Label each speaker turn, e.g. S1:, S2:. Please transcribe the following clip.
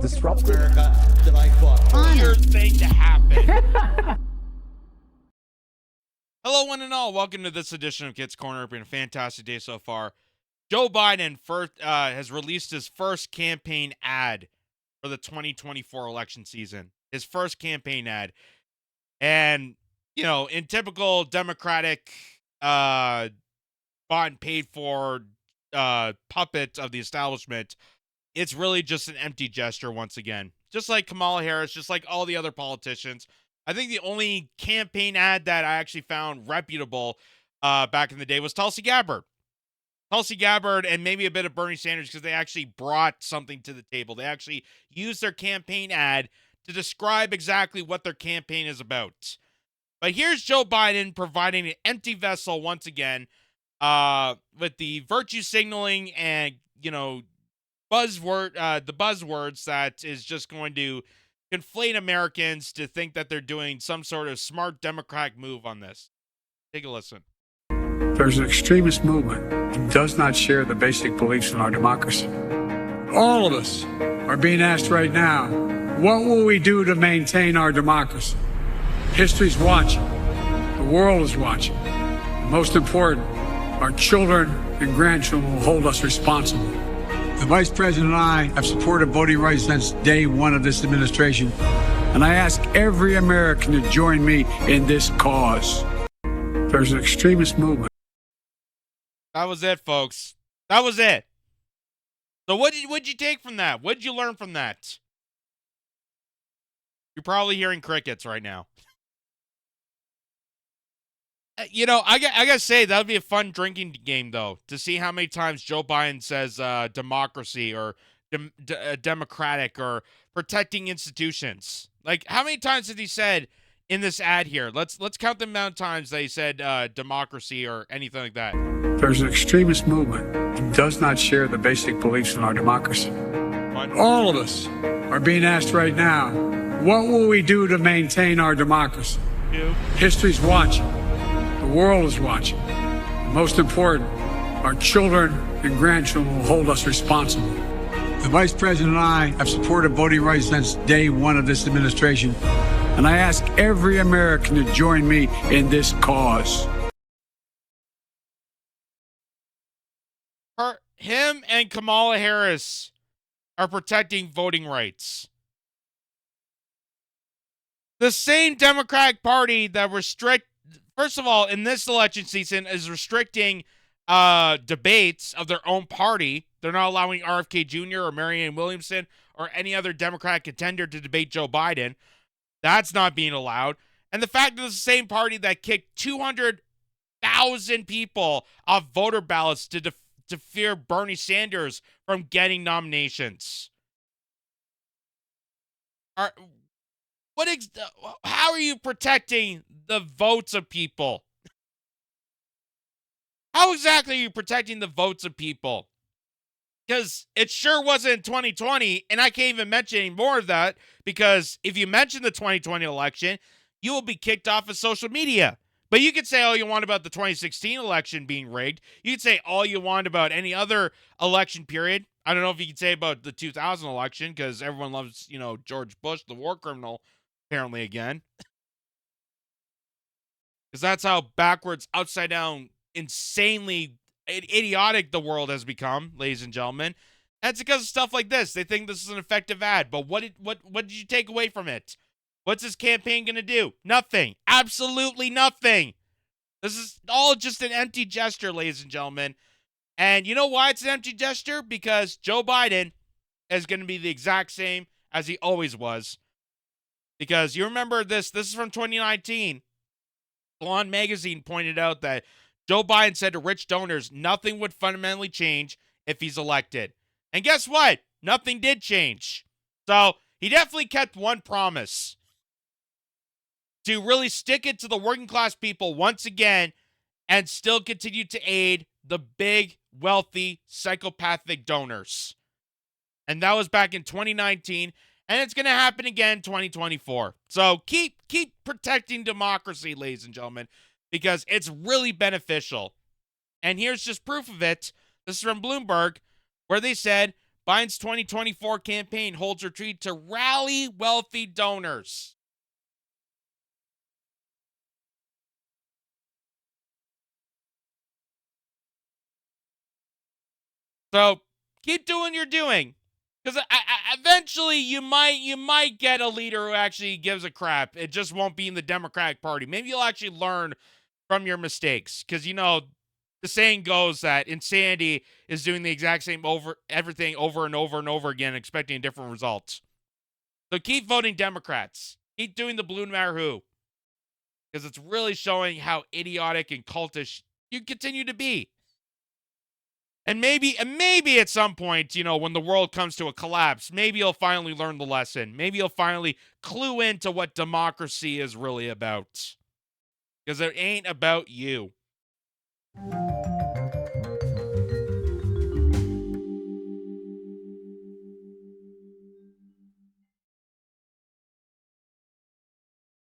S1: disruptive.
S2: America that I fought.
S3: Weird thing to happen. Hello, one and all. Welcome to this edition of Kitz Corner. It's been a fantastic day so far. Joe Biden has released his first campaign ad for the 2024 election season. His first campaign ad. And, you know, in typical Democratic bought and paid for puppet of the establishment, it's really just an empty gesture once again. Just like Kamala Harris, just like all the other politicians. I think the only campaign ad that I actually found reputable back in the day was Tulsi Gabbard. Tulsi Gabbard and maybe a bit of Bernie Sanders, because they actually brought something to the table. They actually used their campaign ad to describe exactly what their campaign is about. But here's Joe Biden providing an empty vessel once again with the virtue signaling and, you know, the buzzwords that is just going to conflate Americans to think that they're doing some sort of smart democratic move on this. Take a listen.
S4: There's an extremist movement that does not share the basic beliefs in our democracy. All of us are being asked right now, what will we do to maintain our democracy? History's watching. The world is watching. And most important, our children and grandchildren will hold us responsible. The Vice President and I have supported voting rights since day one of this administration, and I ask every American to join me in this cause. There's an extremist movement.
S3: That was it, folks. That was it. So what'd you take from that? What'd you learn from that? You're probably hearing crickets right now. You know, I gotta say, that would be a fun drinking game, though, to see how many times Joe Biden says democracy or democratic or protecting institutions. Like, how many times has he said in this ad here? Let's count the amount of times that he said democracy or anything like that.
S4: There's an extremist movement that does not share the basic beliefs in our democracy.
S3: What?
S4: All of us are being asked right now, what will we do to maintain our democracy? History's watching. The world is watching. And most important, our children and grandchildren will hold us responsible. The Vice President and I have supported voting rights since day one of this administration, and I ask every American to join me in this cause.
S3: Him and Kamala Harris are protecting voting rights. The same Democratic Party that first of all, in this election season, is restricting debates of their own party. They're not allowing RFK Jr. or Marianne Williamson or any other Democratic contender to debate Joe Biden. That's not being allowed. And the fact that it's the same party that kicked 200,000 people off voter ballots to fear Bernie Sanders from getting nominations. How are you protecting the votes of people? How exactly are you protecting the votes of people? Because it sure wasn't in 2020, and I can't even mention any more of that, because if you mention the 2020 election, you will be kicked off of social media. But you could say all you want about the 2016 election being rigged. You could say all you want about any other election period. I don't know if you could say about the 2000 election, because everyone loves, you know, George Bush, the war criminal, apparently again. Because that's how backwards, upside down, insanely idiotic the world has become, ladies and gentlemen. That's because of stuff like this. They think this is an effective ad, but what did you take away from it? What's this campaign going to do? Nothing. Absolutely nothing. This is all just an empty gesture, ladies and gentlemen. And you know why it's an empty gesture? Because Joe Biden is going to be the exact same as he always was. Because you remember this is from 2019. Salon Magazine pointed out that Joe Biden said to rich donors nothing would fundamentally change if he's elected. And guess what? Nothing did change. So he definitely kept one promise. To really stick it to the working class people once again and still continue to aid the big, wealthy, psychopathic donors. And that was back in 2019, and it's going to happen again in 2024. So keep protecting democracy, ladies and gentlemen, because it's really beneficial. And here's just proof of it. This is from Bloomberg, where they said Biden's 2024 campaign holds retreat to rally wealthy donors. So keep doing what you're doing, because eventually you might get a leader who actually gives a crap. It just won't be in the Democratic Party. Maybe you'll actually learn from your mistakes, because the saying goes that insanity is doing the exact same everything over and over and over again, expecting different results. So keep voting Democrats. Keep doing the blue no matter who, because it's really showing how idiotic and cultish you continue to be. And maybe at some point, when the world comes to a collapse, maybe you'll finally learn the lesson. Maybe you'll finally clue into what democracy is really about. Because it ain't about you.